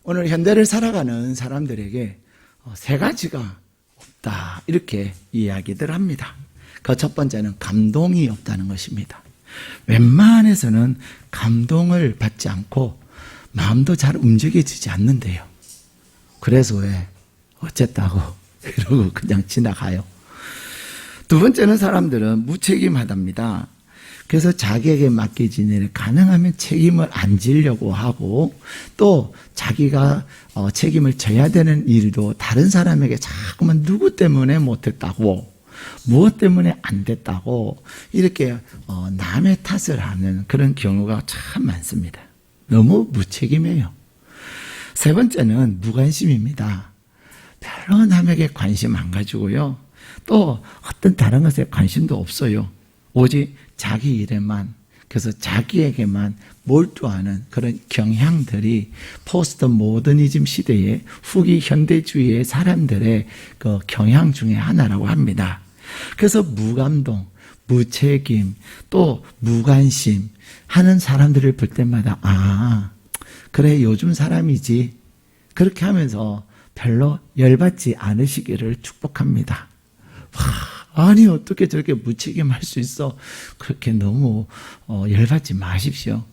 오늘 현대를 살아가는 사람들에게 세 가지가 없다, 이렇게 이야기들 합니다. 그 첫 번째는 감동이 없다는 것입니다. 웬만해서는 감동을 받지 않고 마음도 잘 움직여지지 않는데요. 그래서 왜 어쨌다고 이러고 그냥 지나가요. 두 번째는 사람들은 무책임하답니다. 그래서 자기에게 맡겨진 일을 가능하면 책임을 안 지려고 하고, 또 자기가 책임을 져야 되는 일도 다른 사람에게 자꾸만 누구 때문에 못했다고, 무엇 때문에 안 됐다고 이렇게 남의 탓을 하는 그런 경우가 참 많습니다. 너무 무책임해요. 세 번째는 무관심입니다. 별로 남에게 관심 안 가지고요, 또 어떤 다른 것에 관심도 없어요. 오직 자기 일에만, 그래서 자기에게만 몰두하는 그런 경향들이 포스트 모더니즘 시대의 후기 현대주의의 사람들의 그 경향 중에 하나라고 합니다. 그래서 무감동, 무책임, 또 무관심 하는 사람들을 볼 때마다 그래 요즘 사람이지, 그렇게 하면서 별로 열받지 않으시기를 축복합니다. 아니 어떻게 저렇게 무책임할 수 있어, 그렇게 너무 열받지 마십시오.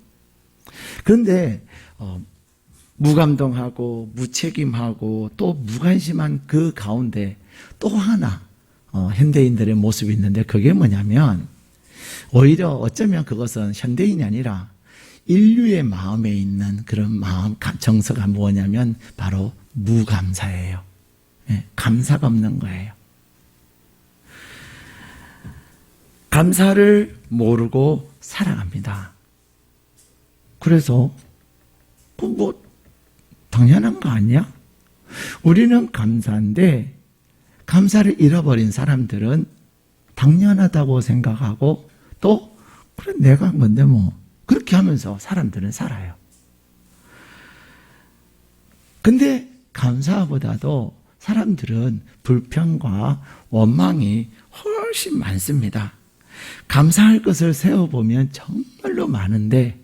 그런데 무감동하고 무책임하고 또 무관심한 그 가운데 또 하나 현대인들의 모습이 있는데, 그게 뭐냐면 오히려 어쩌면 그것은 현대인이 아니라 인류의 마음에 있는 그런 마음 정서가 뭐냐면 바로 무감사예요. 감사가 없는 거예요. 감사를 모르고 살아갑니다. 그래서 뭐 당연한 거 아니야? 우리는 감사한데 감사를 잃어버린 사람들은 당연하다고 생각하고, 또 그래 내가 뭔데 뭐, 그렇게 하면서 사람들은 살아요. 근데 감사보다도 사람들은 불평과 원망이 훨씬 많습니다. 감사할 것을 세워보면 정말로 많은데,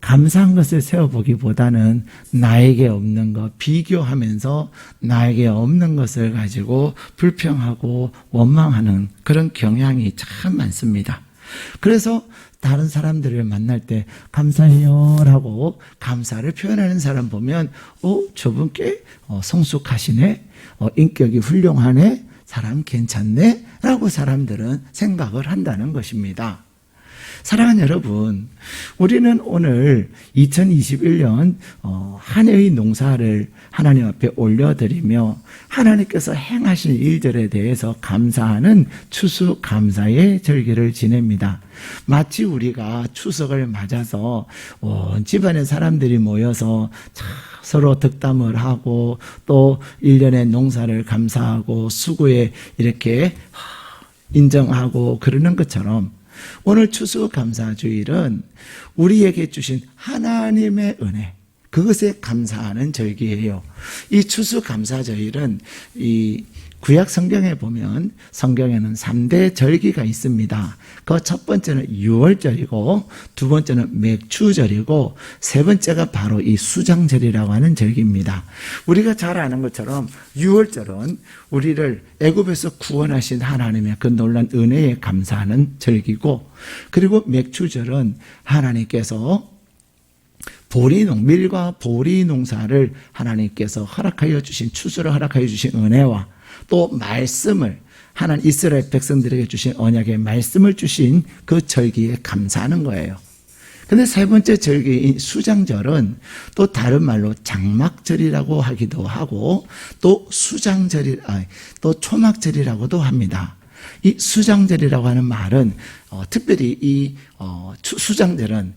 감사한 것을 세워보기보다는 나에게 없는 것 비교하면서 나에게 없는 것을 가지고 불평하고 원망하는 그런 경향이 참 많습니다. 그래서 다른 사람들을 만날 때 감사해요 라고 감사를 표현하는 사람 보면 저분 꽤 성숙하시네, 인격이 훌륭하네, 사람 괜찮네 라고 사람들은 생각을 한다는 것입니다. 사랑하는 여러분, 우리는 오늘 2021년 한 해의 농사를 하나님 앞에 올려드리며 하나님께서 행하신 일들에 대해서 감사하는 추수감사의 절기를 지냅니다. 마치 우리가 추석을 맞아서 온 집안의 사람들이 모여서 서로 덕담을 하고, 또 1년의 농사를 감사하고 수고에 이렇게 인정하고 그러는 것처럼, 오늘 추수감사주일은 우리에게 주신 하나님의 은혜, 그것에 감사하는 절기예요. 이 추수감사절일은 이 구약 성경에 보면 성경에는 3대 절기가 있습니다. 그 첫 번째는 유월절이고, 두 번째는 맥추절이고, 세 번째가 바로 이 수장절이라고 하는 절기입니다. 우리가 잘 아는 것처럼 유월절은 우리를 애굽에서 구원하신 하나님의 그 놀라운 은혜에 감사하는 절기고, 그리고 맥추절은 하나님께서 밀과 보리 농사를 하나님께서 허락하여 주신, 추수를 허락하여 주신 은혜와 또 말씀을, 하나님 이스라엘 백성들에게 주신 언약의 말씀을 주신 그 절기에 감사하는 거예요. 근데 세 번째 절기인 수장절은 또 다른 말로 장막절이라고 하기도 하고, 또 또 초막절이라고도 합니다. 이 수장절이라고 하는 말은 특별히 이 수장절은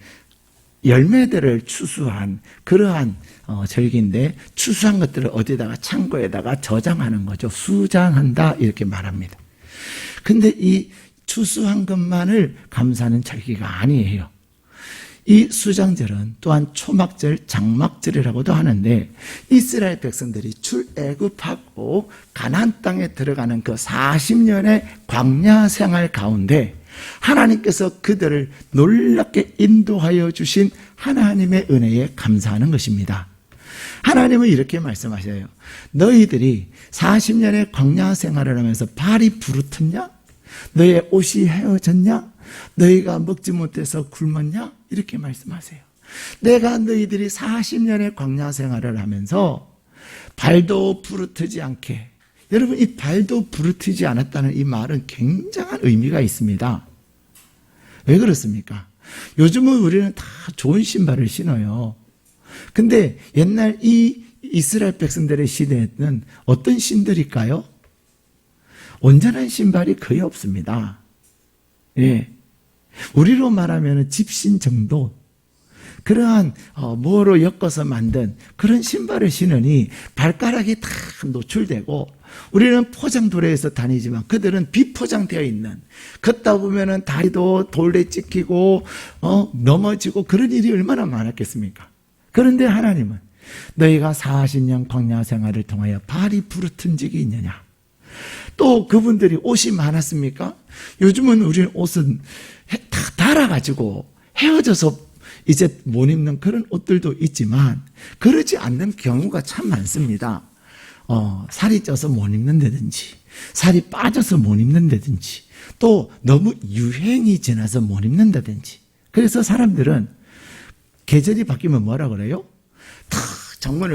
열매들을 추수한 그러한 절기인데, 추수한 것들을 어디다가 창고에다가 저장하는 거죠. 수장한다 이렇게 말합니다. 근데 이 추수한 것만을 감사하는 절기가 아니에요. 이 수장절은 또한 초막절, 장막절이라고도 하는데, 이스라엘 백성들이 출애굽하고 가나안 땅에 들어가는 그 40년의 광야 생활 가운데 하나님께서 그들을 놀랍게 인도하여 주신 하나님의 은혜에 감사하는 것입니다. 하나님은 이렇게 말씀하셔요. 너희들이 40년의 광야 생활을 하면서 발이 부르텄냐? 너의 옷이 헤어졌냐? 너희가 먹지 못해서 굶었냐? 이렇게 말씀하세요. 내가 너희들이 40년의 광야 생활을 하면서 발도 부르트지 않게, 여러분 이 발도 부르트지 않았다는 이 말은 굉장한 의미가 있습니다. 왜 그렇습니까? 요즘은 우리는 다 좋은 신발을 신어요. 근데 옛날 이 이스라엘 백성들의 시대에는 어떤 신들일까요? 온전한 신발이 거의 없습니다. 예. 우리로 말하면 집신 정도, 그러한 뭐로 엮어서 만든 그런 신발을 신으니 발가락이 다 노출되고, 우리는 포장도로에서 다니지만 그들은 비포장되어 있는, 걷다 보면은 다리도 돌에 찍히고 넘어지고 그런 일이 얼마나 많았겠습니까? 그런데 하나님은 너희가 40년 광야 생활을 통하여 발이 부르튼 적이 있느냐? 또 그분들이 옷이 많았습니까? 요즘은 우리는 옷은 다 달아가지고 헤어져서 이제 못 입는 그런 옷들도 있지만 그러지 않는 경우가 참 많습니다. 살이 쪄서 못 입는다든지, 살이 빠져서 못 입는다든지, 또 너무 유행이 지나서 못 입는다든지. 그래서 사람들은 계절이 바뀌면 뭐라 그래요? 다 정말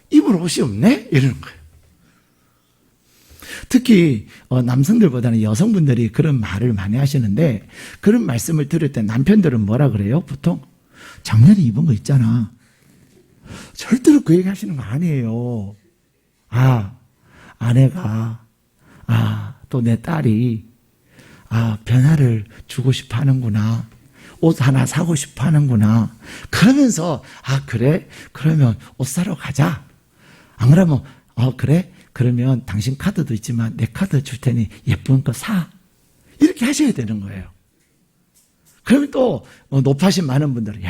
입을 옷이 없네? 이러는 거예요. 특히 남성들보다는 여성분들이 그런 말을 많이 하시는데, 그런 말씀을 들을 때 남편들은 뭐라 그래요? 보통 작년에 입은 거 있잖아. 절대로 그 얘기 하시는 거 아니에요. 아내가 또 내 딸이 변화를 주고 싶어 하는구나, 옷 하나 사고 싶어 하는구나, 그러면서 그래? 그러면 옷 사러 가자. 안 그러면 그래? 그러면 당신 카드도 있지만 내 카드 줄 테니 예쁜 거 사. 이렇게 하셔야 되는 거예요. 그러면 또 높아신 많은 분들은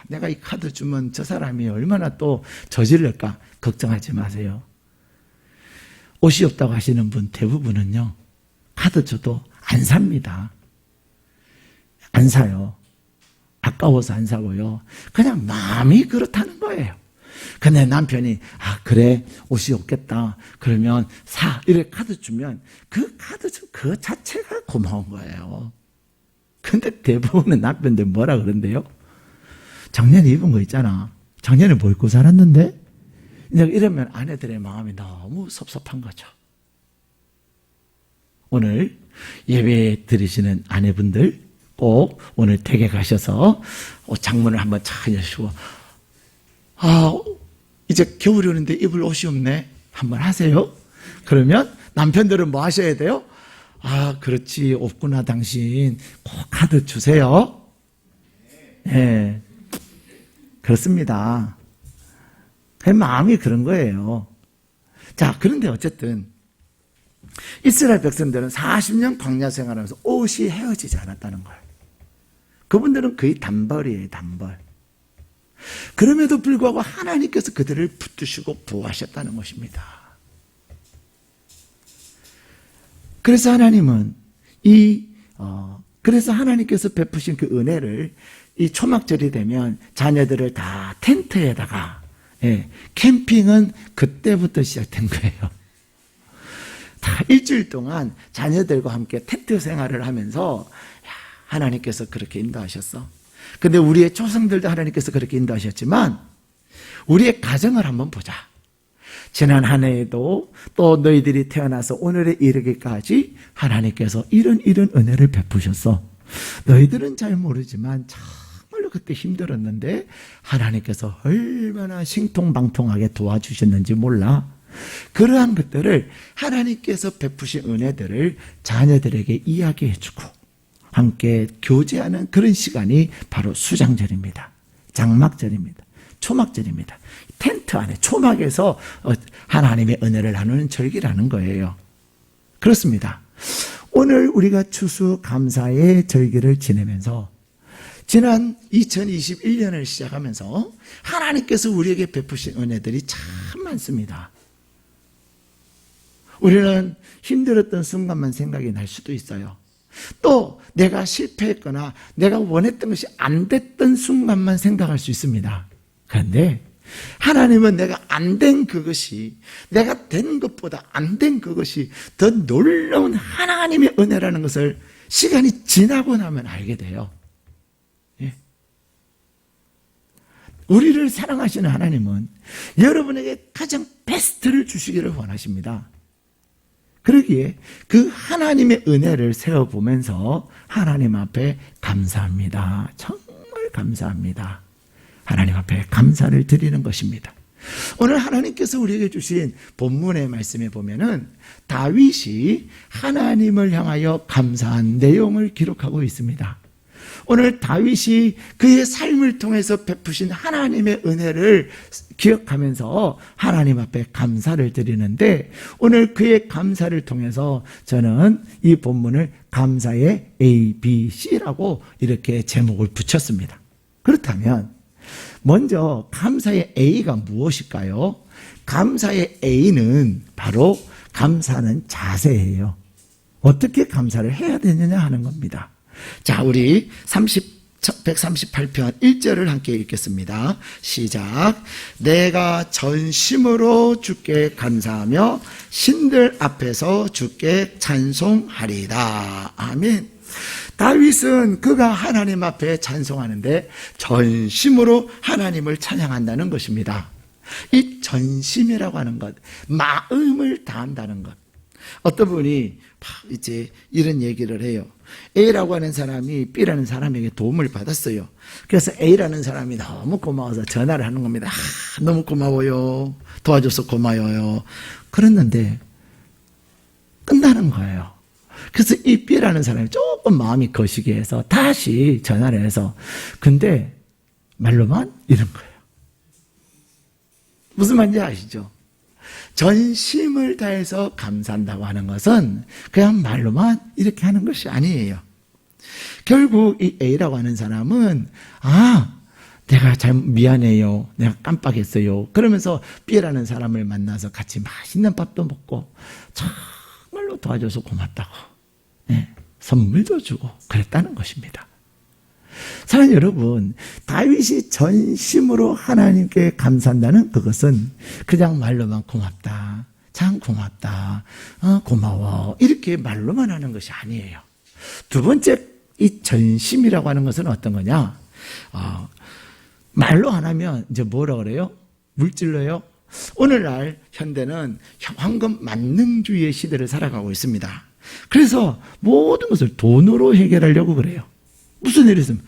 내가 이 카드 주면 저 사람이 얼마나 또 저질를까? 걱정하지 마세요. 옷이 없다고 하시는 분 대부분은요, 카드 줘도 안 삽니다. 안 사요. 아까워서 안 사고요. 그냥 마음이 그렇다는 거예요. 근데 남편이 그래, 옷이 없겠다, 그러면 사, 이렇게 카드 주면 그 카드 그 자체가 고마운 거예요. 근데 대부분의 남편들 뭐라 그런대요? 작년에 입은 거 있잖아, 작년에 뭐 입고 살았는데? 이러면 아내들의 마음이 너무 섭섭한 거죠. 오늘 예배 드리시는 아내분들 꼭 오늘 댁에 가셔서 창문을 한번 착 여시고, 이제 겨울이 오는데 입을 옷이 없네, 한번 하세요. 그러면 남편들은 뭐 하셔야 돼요? 그렇지, 없구나 당신, 꼭 카드 주세요. 네, 그렇습니다. 마음이 그런 거예요. 자, 그런데 어쨌든 이스라엘 백성들은 40년 광야 생활하면서 옷이 헤어지지 않았다는 거예요. 그분들은 거의 단벌이에요, 단벌. 그럼에도 불구하고 하나님께서 그들을 붙드시고 보호하셨다는 것입니다. 그래서 하나님은 그래서 하나님께서 베푸신 그 은혜를, 이 초막절이 되면 자녀들을 다 텐트에다가, 캠핑은 그때부터 시작된 거예요. 다 일주일 동안 자녀들과 함께 텐트 생활을 하면서 하나님께서 그렇게 인도하셨어. 근데 우리의 조상들도 하나님께서 그렇게 인도하셨지만 우리의 가정을 한번 보자. 지난 한 해에도 또 너희들이 태어나서 오늘에 이르기까지 하나님께서 이런 은혜를 베푸셨어. 너희들은 잘 모르지만 정말로 그때 힘들었는데 하나님께서 얼마나 신통방통하게 도와주셨는지 몰라. 그러한 것들을 하나님께서 베푸신 은혜들을 자녀들에게 이야기해주고 함께 교제하는 그런 시간이 바로 수장절입니다. 장막절입니다. 초막절입니다. 텐트 안에 초막에서 하나님의 은혜를 나누는 절기라는 거예요. 그렇습니다. 오늘 우리가 추수감사의 절기를 지내면서 지난 2021년을 시작하면서 하나님께서 우리에게 베푸신 은혜들이 참 많습니다. 우리는 힘들었던 순간만 생각이 날 수도 있어요. 또 내가 실패했거나 내가 원했던 것이 안 됐던 순간만 생각할 수 있습니다. 그런데 하나님은 내가 안 된 그것이, 내가 된 것보다 안 된 그것이 더 놀라운 하나님의 은혜라는 것을 시간이 지나고 나면 알게 돼요. 예. 우리를 사랑하시는 하나님은 여러분에게 가장 베스트를 주시기를 원하십니다. 그러기에 그 하나님의 은혜를 세워보면서 하나님 앞에 감사합니다. 정말 감사합니다. 하나님 앞에 감사를 드리는 것입니다. 오늘 하나님께서 우리에게 주신 본문의 말씀에 보면은 다윗이 하나님을 향하여 감사한 내용을 기록하고 있습니다. 오늘 다윗이 그의 삶을 통해서 베푸신 하나님의 은혜를 기억하면서 하나님 앞에 감사를 드리는데, 오늘 그의 감사를 통해서 저는 이 본문을 감사의 ABC라고 이렇게 제목을 붙였습니다. 그렇다면 먼저 감사의 A가 무엇일까요? 감사의 A는 바로 감사는 자세예요. 어떻게 감사를 해야 되느냐 하는 겁니다. 자, 우리 138편 1절을 함께 읽겠습니다. 시작. 내가 전심으로 주께 감사하며 신들 앞에서 주께 찬송하리다. 아멘. 다윗은 그가 하나님 앞에 찬송하는데 전심으로 하나님을 찬양한다는 것입니다. 이 전심이라고 하는 것, 마음을 다한다는 것. 어떤 분이 이제 이런 얘기를 해요. A라고 하는 사람이 B라는 사람에게 도움을 받았어요. 그래서 A라는 사람이 너무 고마워서 전화를 하는 겁니다. 너무 고마워요. 도와줘서 고마워요. 그랬는데 끝나는 거예요. 그래서 이 B라는 사람이 조금 마음이 거시기해서 다시 전화를 해서, 근데 말로만 이런 거예요. 무슨 말인지 아시죠? 전심을 다해서 감사한다고 하는 것은 그냥 말로만 이렇게 하는 것이 아니에요. 결국 이 A라고 하는 사람은 내가 미안해요. 내가 깜빡했어요. 그러면서 B라는 사람을 만나서 같이 맛있는 밥도 먹고 정말로 도와줘서 고맙다고 선물도 주고 그랬다는 것입니다. 사랑하는 여러분, 다윗이 전심으로 하나님께 감사한다는 그것은 그냥 말로만 고맙다, 참 고맙다, 고마워 이렇게 말로만 하는 것이 아니에요. 두 번째, 이 전심이라고 하는 것은 어떤 거냐? 말로 안 하면 이제 뭐라 그래요? 물질로요? 오늘날 현대는 황금 만능주의의 시대를 살아가고 있습니다. 그래서 모든 것을 돈으로 해결하려고 그래요. 무슨 일이 있으면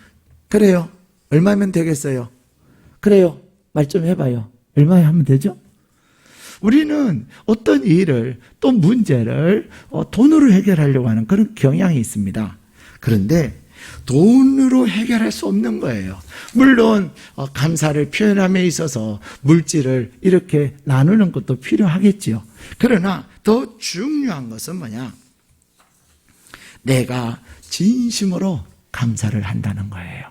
그래요. 얼마면 되겠어요? 그래요. 말 좀 해봐요. 얼마에 하면 되죠? 우리는 어떤 일을 또 문제를 돈으로 해결하려고 하는 그런 경향이 있습니다. 그런데 돈으로 해결할 수 없는 거예요. 물론 감사를 표현함에 있어서 물질을 이렇게 나누는 것도 필요하겠지요. 그러나 더 중요한 것은 뭐냐? 내가 진심으로 감사를 한다는 거예요.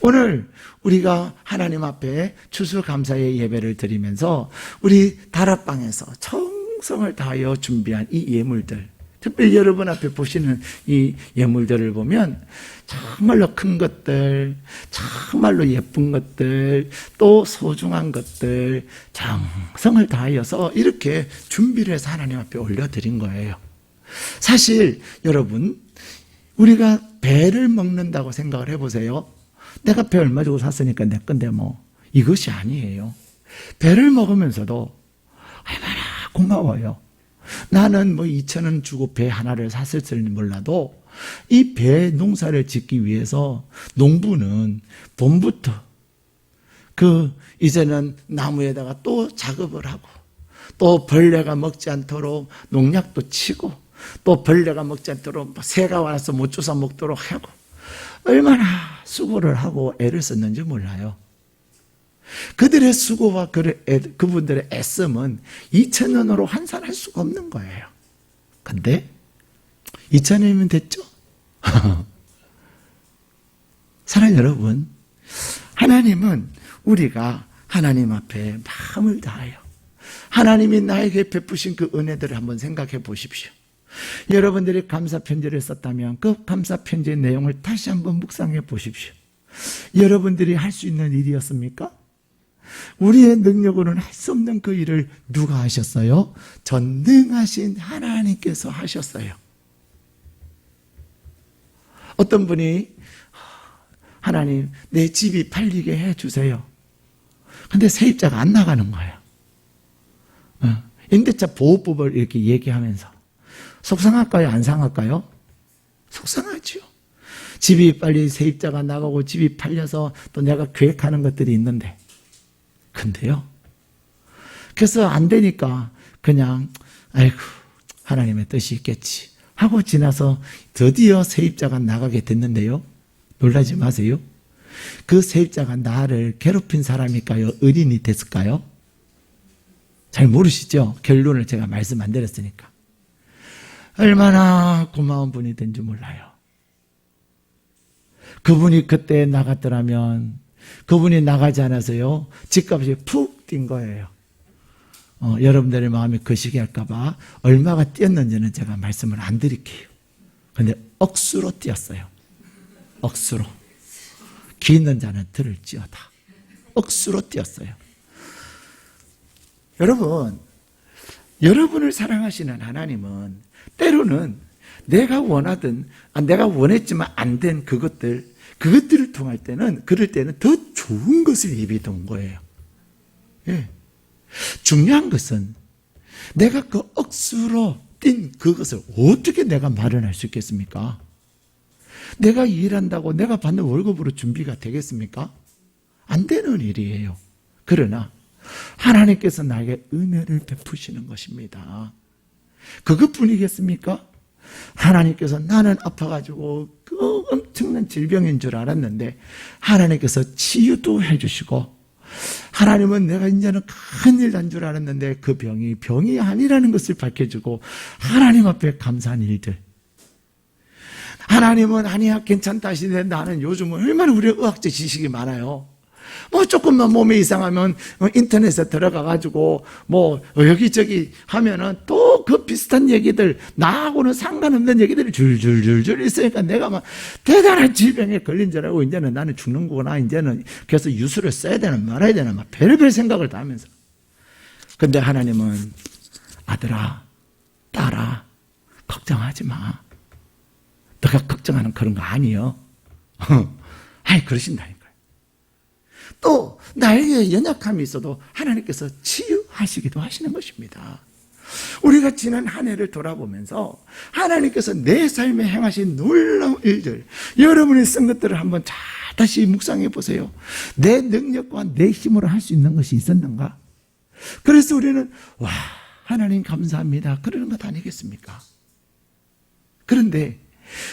오늘 우리가 하나님 앞에 추수감사의 예배를 드리면서 우리 다락방에서 정성을 다하여 준비한 이 예물들, 특별히 여러분 앞에 보시는 이 예물들을 보면 정말로 큰 것들, 정말로 예쁜 것들, 또 소중한 것들, 정성을 다하여서 이렇게 준비를 해서 하나님 앞에 올려드린 거예요. 사실 여러분, 우리가 배를 먹는다고 생각을 해보세요. 내가 배 얼마 주고 샀으니까 내 건데 뭐, 이것이 아니에요. 배를 먹으면서도 얼마나 고마워요. 나는 뭐 2,000원 주고 배 하나를 샀을지 몰라도 이 배 농사를 짓기 위해서 농부는 봄부터 이제는 나무에다가 또 작업을 하고, 또 벌레가 먹지 않도록 농약도 치고, 또 벌레가 먹지 않도록 새가 와서 못 주워 먹도록 하고, 얼마나 수고를 하고 애를 썼는지 몰라요. 그들의 수고와 그분들의 애씀은 2,000원으로 환산할 수가 없는 거예요. 근데 2,000원이면 됐죠? 사랑하는 여러분, 하나님은 우리가 하나님 앞에 마음을 다하여 하나님이 나에게 베푸신 그 은혜들을 한번 생각해 보십시오. 여러분들이 감사편지를 썼다면 그 감사편지의 내용을 다시 한번 묵상해 보십시오. 여러분들이 할 수 있는 일이었습니까? 우리의 능력으로는 할 수 없는 그 일을 누가 하셨어요? 전능하신 하나님께서 하셨어요. 어떤 분이 하나님 내 집이 팔리게 해주세요. 근데 세입자가 안 나가는 거예요. 임대차 보호법을 이렇게 얘기하면서 속상할까요? 안 상할까요? 속상하죠. 집이 빨리 세입자가 나가고 집이 팔려서 또 내가 계획하는 것들이 있는데 근데요. 그래서 안 되니까 그냥 아이고 하나님의 뜻이 있겠지 하고 지나서 드디어 세입자가 나가게 됐는데요. 놀라지 마세요. 그 세입자가 나를 괴롭힌 사람일까요? 의인이 됐을까요? 잘 모르시죠? 결론을 제가 말씀 안 드렸으니까. 얼마나 고마운 분이 된지 몰라요. 그분이 그때 나갔더라면 그분이 나가지 않아서요. 집값이 푹 뛴 거예요. 여러분들의 마음이 거시기 할까봐 얼마가 뛰었는지는 제가 말씀을 안 드릴게요. 근데 억수로 뛰었어요. 억수로. 귀 있는 자는 들을지어다. 억수로 뛰었어요. 여러분, 여러분을 사랑하시는 하나님은 때로는 내가 원하든 내가 원했지만 안 된 그것들을 통할 때는 그럴 때는 더 좋은 것을 입에 둔 거예요. 예. 중요한 것은 내가 그 억수로 뛴 그것을 어떻게 내가 마련할 수 있겠습니까? 내가 일한다고 내가 받는 월급으로 준비가 되겠습니까? 안 되는 일이에요. 그러나 하나님께서 나에게 은혜를 베푸시는 것입니다. 그것뿐이겠습니까? 하나님께서 나는 아파가지고 그 엄청난 질병인 줄 알았는데 하나님께서 치유도 해주시고 하나님은 내가 이제는 큰일 난 줄 알았는데 그 병이 아니라는 것을 밝혀주고 하나님 앞에 감사한 일들. 하나님은 아니야 괜찮다 하시는데 나는 요즘은 얼마나 우리 의학적 지식이 많아요. 뭐 조금만 몸이 이상하면 인터넷에 들어가가지고 뭐 여기저기 하면은 또 그 비슷한 얘기들 나하고는 상관없는 얘기들이 줄줄줄줄 있으니까 내가 막 대단한 질병에 걸린 줄 알고 이제는 나는 죽는 거구나 이제는 그래서 유수를 써야 되나 말아야 되나 막 별의별 생각을 다 하면서 근데 하나님은 아들아 딸아 걱정하지 마 너가 걱정하는 그런 거 아니요 아니 그러신다니까요. 또 나에게 연약함이 있어도 하나님께서 치유하시기도 하시는 것입니다. 우리가 지난 한 해를 돌아보면서 하나님께서 내 삶에 행하신 놀라운 일들 여러분이 쓴 것들을 한번 다시 묵상해 보세요. 내 능력과 내 힘으로 할 수 있는 것이 있었는가? 그래서 우리는 와 하나님 감사합니다 그러는 것 아니겠습니까? 그런데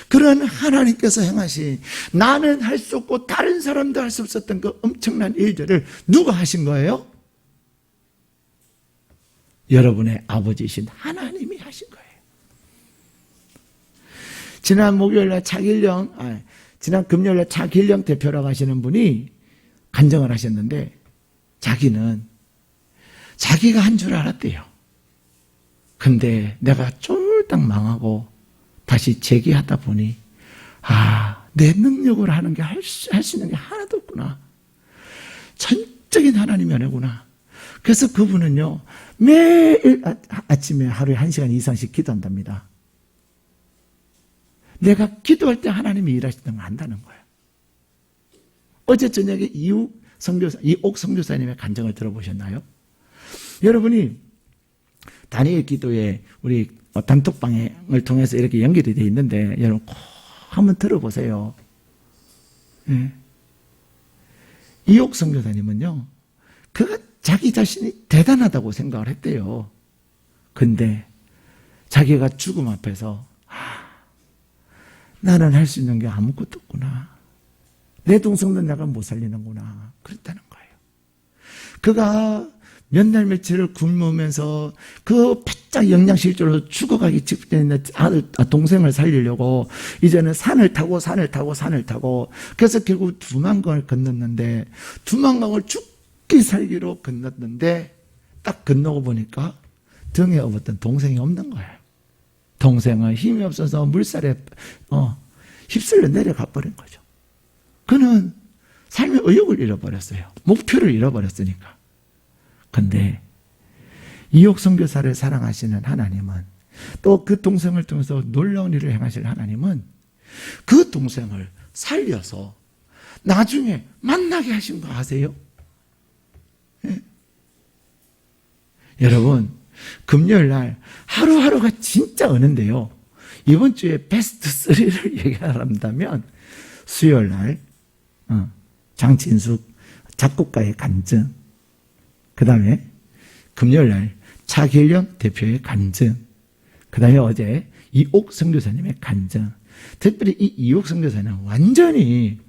그런 하나님께서 행하신 나는 할 수 없고 다른 사람도 할 수 없었던 그 엄청난 일들을 누가 하신 거예요? 여러분의 아버지이신 하나님이 하신 거예요. 지난 목요일날 지난 금요일날 차길령 대표라고 하시는 분이 간증을 하셨는데 자기는 자기가 한 줄 알았대요. 근데 내가 쫄딱 망하고 다시 재기하다 보니 내 능력으로 하는 게 할 수 있는 게 하나도 없구나. 전적인 하나님의 은혜구나. 그래서 그분은요 매일 아침에 하루에 1시간 이상씩 기도한답니다. 내가 기도할 때 하나님이 일하시는 걸 안다는 거예요. 어제 저녁에 이옥 선교사님의 간증을 들어보셨나요? 여러분이 다니엘 기도에 우리 단톡방을 통해서 이렇게 연결이 되어 있는데 여러분 꼭 한번 들어보세요. 네. 이옥 선교사님은요 그가 자기 자신이 대단하다고 생각을 했대요. 근데 자기가 죽음 앞에서 나는 할 수 있는 게 아무것도 없구나. 내 동생도 내가 못 살리는구나. 그랬다는 거예요. 그가 몇 날 며칠을 굶으면서 그 바짝 영양실조로 죽어가기 직전에 동생을 살리려고 이제는 산을 타고 그래서 결국 두만강을 건넜는데 두만강을 죽기 살기로 건넜는데 딱 건너고 보니까 등에 업었던 동생이 없는 거예요. 동생은 힘이 없어서 물살에 휩쓸려 내려가 버린 거죠. 그는 삶의 의욕을 잃어버렸어요. 목표를 잃어버렸으니까. 근데 이옥 선교사를 사랑하시는 하나님은, 또 그 동생을 통해서 놀라운 일을 행하실 하나님은 그 동생을 살려서 나중에 만나게 하신 거 아세요? 예? 여러분, 금요일 날 하루하루가 진짜 어는데요. 이번 주에 베스트 3를 얘기한다면 수요일 날 장진숙 작곡가의 간증, 그 다음에 금요일 날 차길령 대표의 간증, 그 다음에 어제 이옥 선교사님의 간증. 특별히 이 이옥 선교사는 완전히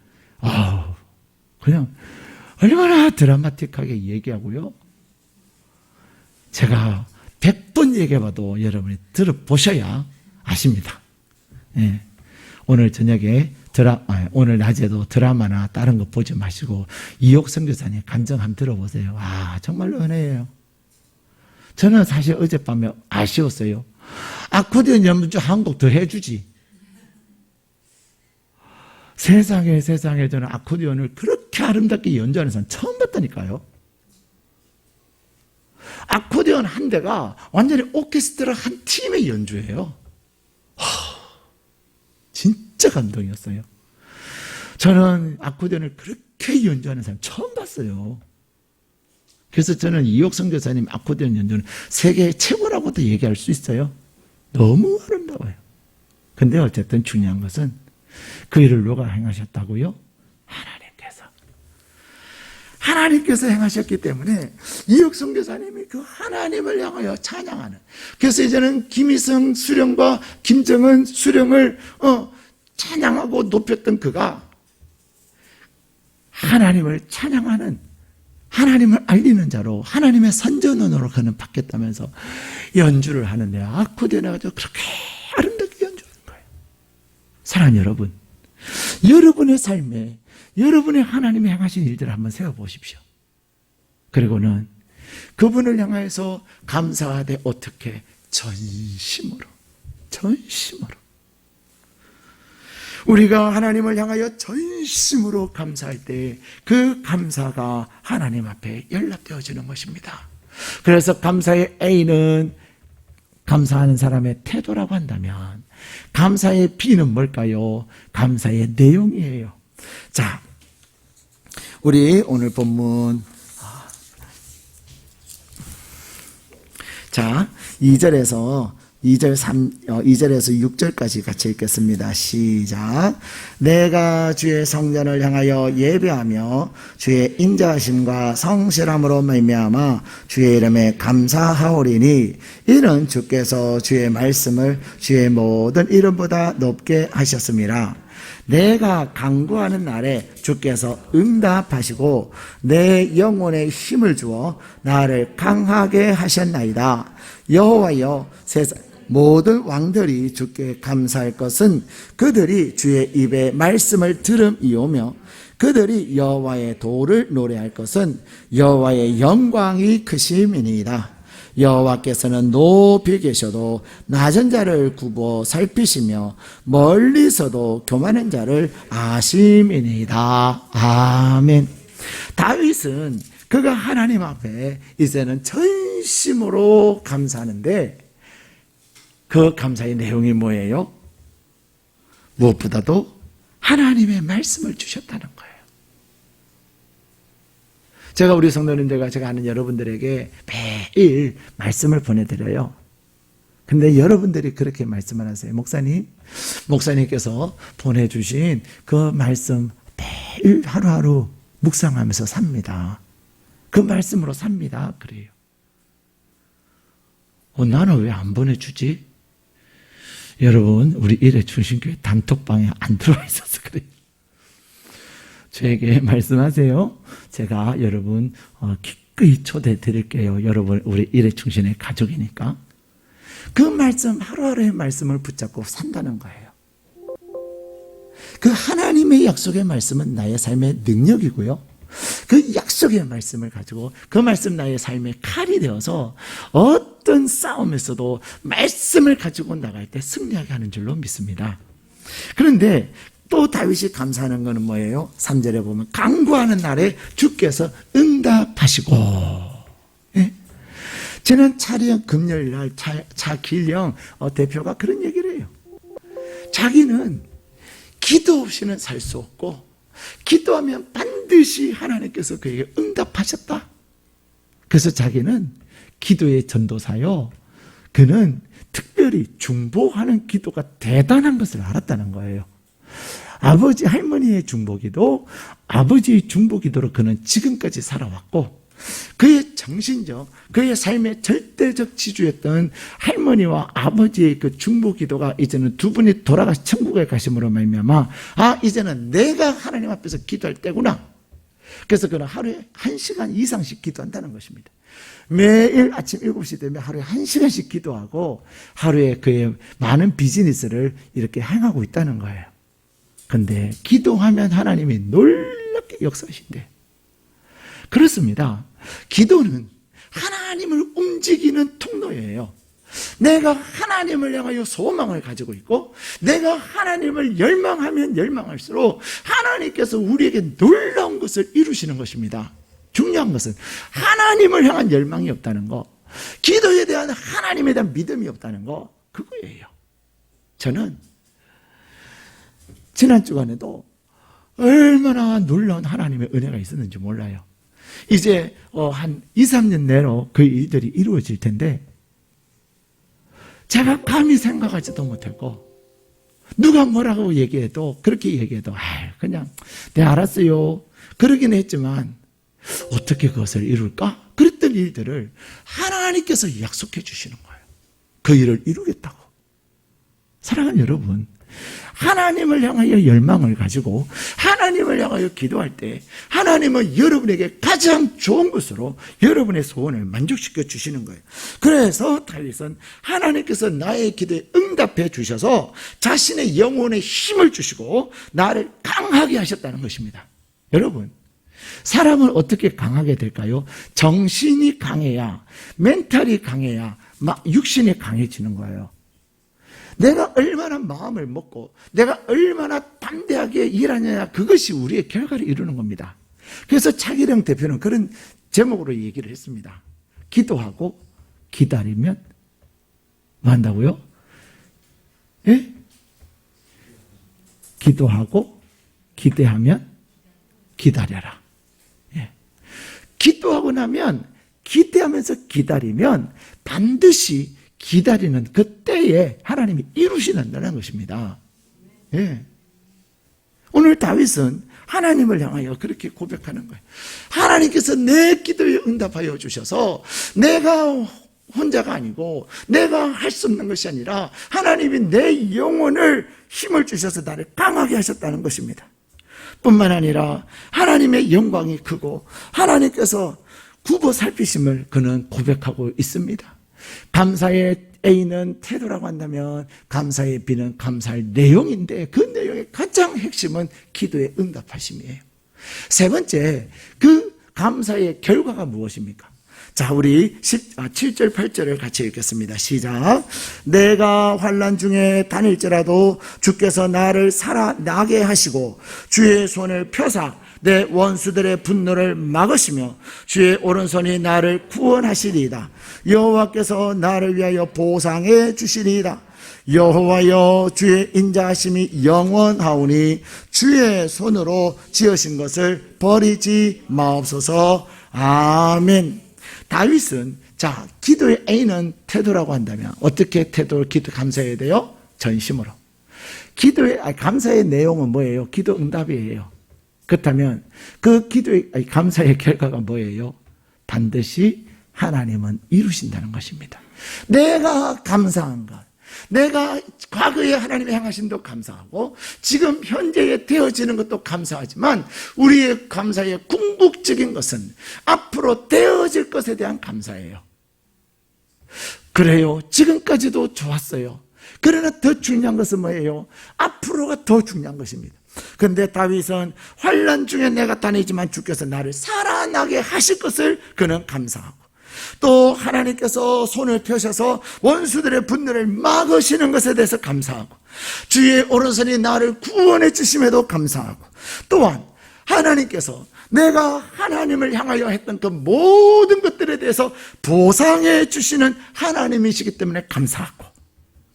그냥 얼마나 드라마틱하게 얘기하고요. 제가 100번 얘기해봐도 여러분이 들어보셔야 아십니다. 예. 오늘 저녁에 오늘 낮에도 드라마나 다른 거 보지 마시고 이옥 선교사님 간증 한번 들어보세요. 정말로 은혜예요. 저는 사실 어젯밤에 아쉬웠어요. 아코디언 연주 한 곡 더 해주지. 세상에 저는 아코디언을 그렇게 아름답게 연주하는 사람 처음 봤다니까요. 아코디언 한 대가 완전히 오케스트라 한 팀의 연주예요. 진짜 감동이었어요. 저는 아코디언을 그렇게 연주하는 사람 처음 봤어요. 그래서 저는 이옥 선교사님 아코디언 연주는 세계 최고라고도 얘기할 수 있어요. 너무 아름다워요. 근데 어쨌든 중요한 것은 그 일을 누가 행하셨다고요? 하나님께서 행하셨기 때문에 이옥 선교사님이 그 하나님을 향하여 찬양하는. 그래서 이제는 김희성 수령과 김정은 수령을 찬양하고 높였던 그가 하나님을 찬양하는, 하나님을 알리는 자로 하나님의 선전원으로 그는 바뀌었다면서 연주를 하는데 아코디언 해가지고 그렇게 아름답게 연주하는 거예요. 사랑하는 여러분, 여러분의 삶에 여러분의 하나님이 행하신 일들을 한번 세워보십시오. 그리고는 그분을 향해서 감사하되 어떻게? 전심으로. 우리가 하나님을 향하여 전심으로 감사할 때 그 감사가 하나님 앞에 연락되어지는 것입니다. 그래서 감사의 A는 감사하는 사람의 태도라고 한다면 감사의 B는 뭘까요? 감사의 내용이에요. 자, 우리 오늘 본문 2절에서 6절까지 같이 읽겠습니다. 시작. 내가 주의 성전을 향하여 예배하며 주의 인자하심과 성실함으로 말미암아 주의 이름에 감사하오리니 이는 주께서 주의 말씀을 주의 모든 이름보다 높게 하셨습니다. 내가 간구하는 날에 주께서 응답하시고 내 영혼에 힘을 주어 나를 강하게 하셨나이다. 여호와여, 세상 모든 왕들이 주께 감사할 것은 그들이 주의 입에 말씀을 들음이오며 그들이 여호와의 도를 노래할 것은 여호와의 영광이 크심이니이다. 여호와께서는 높이 계셔도 낮은 자를 굽어 살피시며 멀리서도 교만한 자를 아심이니이다. 아멘. 다윗은 그가 하나님 앞에 이제는 전심으로 감사하는데 그 감사의 내용이 뭐예요? 무엇보다도 하나님의 말씀을 주셨다는 거예요. 제가 우리 성도님들과 제가 아는 여러분들에게 매일 말씀을 보내드려요. 근데 여러분들이 그렇게 말씀을 하세요. 목사님께서 보내주신 그 말씀 매일 하루하루 묵상하면서 삽니다. 그 말씀으로 삽니다. 그래요. 나는 왜 안 보내주지? 여러분, 우리 일회 중심교회 단톡방에 안 들어와 있어서 그래요. 저에게 말씀하세요. 제가 여러분 기꺼이 초대해 드릴게요. 여러분, 우리 일회 중심의 가족이니까. 그 말씀, 하루하루의 말씀을 붙잡고 산다는 거예요. 그 하나님의 약속의 말씀은 나의 삶의 능력이고요. 그 약속의 말씀을 가지고 그 말씀 나의 삶의 칼이 되어서 어떤 싸움에서도 말씀을 가지고 나갈 때 승리하게 하는 줄로 믿습니다. 그런데 또 다윗이 감사하는 것은 뭐예요? 3절에 보면 간구하는 날에 주께서 응답하시고. 예? 저는 차령 금요일 날 차길령 대표가 그런 얘기를 해요. 자기는 기도 없이는 살 수 없고 기도하면 반드시 하나님께서 그에게 응답하셨다. 그래서 자기는 기도의 전도사요. 그는 특별히 중보하는 기도가 대단한 것을 알았다는 거예요. 아버지 할머니의 중보기도 아버지의 중보기도로 그는 지금까지 살아왔고 그의 정신적 그의 삶의 절대적 지주였던 할머니와 아버지의 그 중보기도가 이제는 두 분이 돌아가서 천국에 가심으로 말미암아 이제는 내가 하나님 앞에서 기도할 때구나. 그래서 그는 하루에 1시간 이상씩 기도한다는 것입니다. 매일 아침 7시 되면 하루에 1시간씩 기도하고 하루에 그의 많은 비즈니스를 이렇게 행하고 있다는 거예요. 근데 기도하면 하나님이 놀랍게 역사하신대. 그렇습니다. 기도는 하나님을 움직이는 통로예요. 내가 하나님을 향하여 소망을 가지고 있고 내가 하나님을 열망하면 열망할수록 하나님께서 우리에게 놀라운 것을 이루시는 것입니다. 중요한 것은 하나님을 향한 열망이 없다는 거, 기도에 대한 하나님에 대한 믿음이 없다는 거, 그거예요. 저는 지난 주간에도 얼마나 놀라운 하나님의 은혜가 있었는지 몰라요. 이제 한 2, 3년 내로 그 일들이 이루어질 텐데 제가 감히 생각하지도 못했고 누가 뭐라고 얘기해도 그렇게 얘기해도 그냥 네 알았어요 그러긴 했지만 어떻게 그것을 이룰까? 그랬던 일들을 하나님께서 약속해 주시는 거예요. 그 일을 이루겠다고. 사랑하는 여러분, 하나님을 향하여 열망을 가지고 하나님을 향하여 기도할 때 하나님은 여러분에게 가장 좋은 것으로 여러분의 소원을 만족시켜 주시는 거예요. 그래서 다윗은 하나님께서 나의 기도에 응답해 주셔서 자신의 영혼에 힘을 주시고 나를 강하게 하셨다는 것입니다. 여러분, 사람은 어떻게 강하게 될까요? 정신이 강해야, 멘탈이 강해야 육신이 강해지는 거예요. 내가 얼마나 마음을 먹고 내가 얼마나 담대하게 일하느냐, 그것이 우리의 결과를 이루는 겁니다. 그래서 차기령 대표는 그런 제목으로 얘기를 했습니다. 기도하고 기다리면 뭐 한다고요? 예? 기도하고 기대하면 기다려라. 예. 기도하고 나면 기대하면서 기다리면 반드시 기다리는 그때에 하나님이 이루시는다는 것입니다. 예. 오늘 다윗은 하나님을 향하여 그렇게 고백하는 거예요. 하나님께서 내 기도에 응답하여 주셔서 내가 혼자가 아니고 내가 할 수 없는 것이 아니라 하나님이 내 영혼을 힘을 주셔서 나를 강하게 하셨다는 것입니다. 뿐만 아니라 하나님의 영광이 크고 하나님께서 굽어 살피심을 그는 고백하고 있습니다. 감사의 A는 태도라고 한다면 감사의 B는 감사할 내용인데 그 내용의 가장 핵심은 기도의 응답하심이에요. 세 번째, 그 감사의 결과가 무엇입니까? 자, 우리 7절 8절을 같이 읽겠습니다. 시작. 내가 환난 중에 다닐지라도 주께서 나를 살아나게 하시고 주의 손을 펴사 내 원수들의 분노를 막으시며 주의 오른손이 나를 구원하시리이다. 여호와께서 나를 위하여 보상해 주시리이다. 여호와여, 주의 인자하심이 영원하오니 주의 손으로 지으신 것을 버리지 마옵소서. 아멘. 다윗은 기도의 A는 태도라고 한다면 어떻게 태도를 감사해야 돼요? 전심으로. 감사의 내용은 뭐예요? 기도 응답이에요. 그렇다면 그 감사의 결과가 뭐예요? 반드시 하나님은 이루신다는 것입니다. 내가 감사한 것, 내가 과거에 하나님의 행하심도 감사하고 지금 현재에 되어지는 것도 감사하지만 우리의 감사의 궁극적인 것은 앞으로 되어질 것에 대한 감사예요. 그래요, 지금까지도 좋았어요. 그러나 더 중요한 것은 뭐예요? 앞으로가 더 중요한 것입니다. 그런데 다윗은 환난 중에 내가 다니지만 주께서 나를 살아나게 하실 것을 그는 감사하고 또 하나님께서 손을 펴셔서 원수들의 분노를 막으시는 것에 대해서 감사하고, 주의 오른손이 나를 구원해 주심에도 감사하고, 또한 하나님께서 내가 하나님을 향하여 했던 그 모든 것들에 대해서 보상해 주시는 하나님이시기 때문에 감사하고,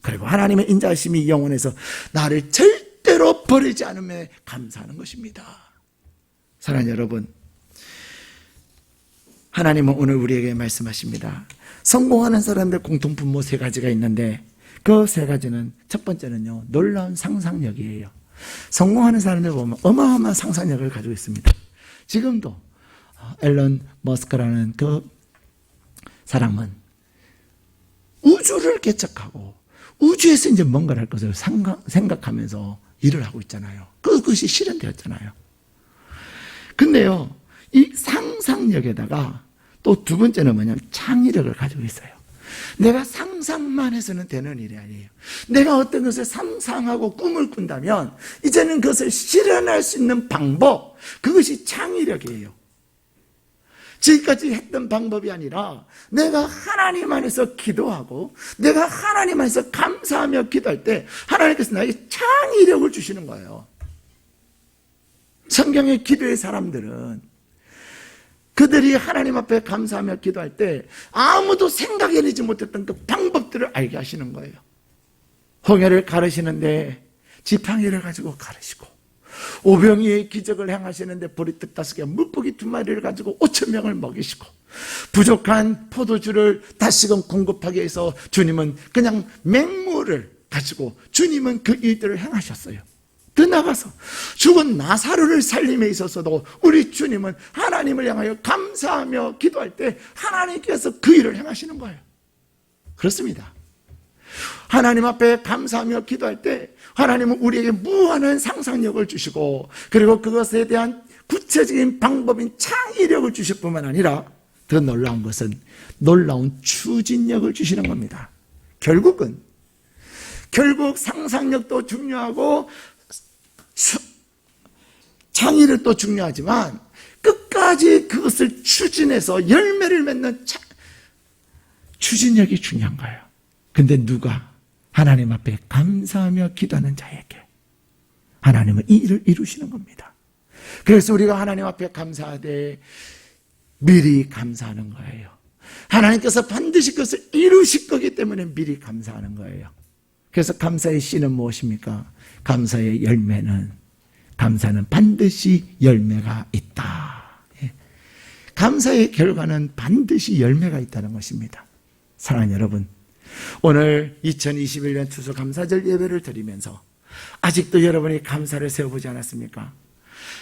그리고 하나님의 인자하심이 영원해서 나를 절대로 버리지 않음에 감사하는 것입니다. 사랑하는 여러분, 하나님은 오늘 우리에게 말씀하십니다. 성공하는 사람들 공통 분모 3가지가 있는데, 그 3가지는, 첫 번째는요, 놀라운 상상력이에요. 성공하는 사람들 보면 어마어마한 상상력을 가지고 있습니다. 지금도 앨런 머스크라는 그 사람은 우주를 개척하고 우주에서 이제 뭔가를 할 것을 생각하면서 일을 하고 있잖아요. 그것이 실현되었잖아요. 근데요, 이 상상력에다가 또 두 번째는 뭐냐면 창의력을 가지고 있어요. 내가 상상만 해서는 되는 일이 아니에요. 내가 어떤 것을 상상하고 꿈을 꾼다면 이제는 그것을 실현할 수 있는 방법, 그것이 창의력이에요. 지금까지 했던 방법이 아니라 내가 하나님 안에서 기도하고 내가 하나님 안에서 감사하며 기도할 때 하나님께서 나에게 창의력을 주시는 거예요. 성경의 기도의 사람들은 그들이 하나님 앞에 감사하며 기도할 때 아무도 생각해내지 못했던 그 방법들을 알게 하시는 거예요. 홍해를 가르시는데 지팡이를 가지고 가르시고, 오병이의 기적을 행하시는데 보리떡 5개, 물고기 2마리를 가지고 5,000명을 먹이시고, 부족한 포도주를 다시금 공급하기 위해서 주님은 그냥 맹물을 가지고 주님은 그 일들을 행하셨어요. 더 나가서 죽은 나사로를 살림에 있어서도 우리 주님은 하나님을 향하여 감사하며 기도할 때 하나님께서 그 일을 행하시는 거예요. 그렇습니다. 하나님 앞에 감사하며 기도할 때 하나님은 우리에게 무한한 상상력을 주시고, 그리고 그것에 대한 구체적인 방법인 창의력을 주실 뿐만 아니라 더 놀라운 것은 놀라운 추진력을 주시는 겁니다. 결국 상상력도 중요하고 창의력도 중요하지만 끝까지 그것을 추진해서 열매를 맺는 추진력이 중요한 거예요. 근데 누가? 하나님 앞에 감사하며 기도하는 자에게 하나님은 이 일을 이루시는 겁니다. 그래서 우리가 하나님 앞에 감사하되 미리 감사하는 거예요. 하나님께서 반드시 그것을 이루실 거기 때문에 미리 감사하는 거예요. 그래서 감사의 씨는 무엇입니까? 감사의 열매는, 감사는 반드시 열매가 있다. 감사의 결과는 반드시 열매가 있다는 것입니다. 사랑하는 여러분, 오늘 2021년 추수감사절 예배를 드리면서 아직도 여러분이 감사를 세워보지 않았습니까?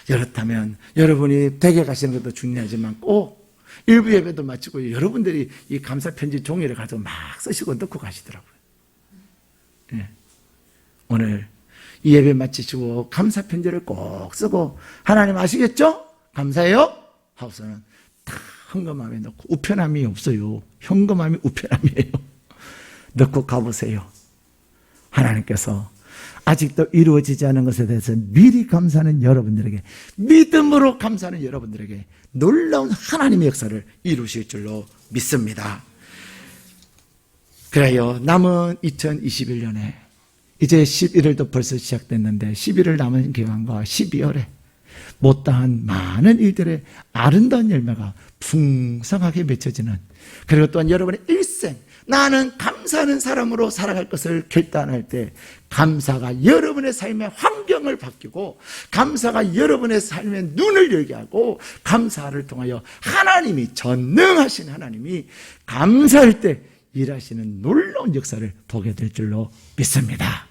그렇다면 여러분이 댁에 가시는 것도 중요하지만 꼭 일부 예배도 마치고 여러분들이 이 감사편지 종이를 가지고 막 쓰시고 넣고 가시더라고요. 네. 오늘 이 예배 마치시고 감사편지를 꼭 쓰고, 하나님 아시겠죠? 감사해요? 하고서는 다 현금함에 넣고, 우편함이 없어요. 현금함이 우편함이에요. 넣고 가보세요. 하나님께서 아직도 이루어지지 않은 것에 대해서 미리 감사하는 여러분들에게, 믿음으로 감사하는 여러분들에게 놀라운 하나님의 역사를 이루실 줄로 믿습니다. 그래요. 남은 2021년에 이제 11월도 벌써 시작됐는데 11월 남은 기간과 12월에 못다한 많은 일들의 아름다운 열매가 풍성하게 맺혀지는, 그리고 또한 여러분의 일생, 나는 감사하는 사람으로 살아갈 것을 결단할 때 감사가 여러분의 삶의 환경을 바뀌고, 감사가 여러분의 삶의 눈을 열게 하고, 감사를 통하여 하나님이, 전능하신 하나님이 감사할 때 일하시는 놀라운 역사를 보게 될 줄로 믿습니다.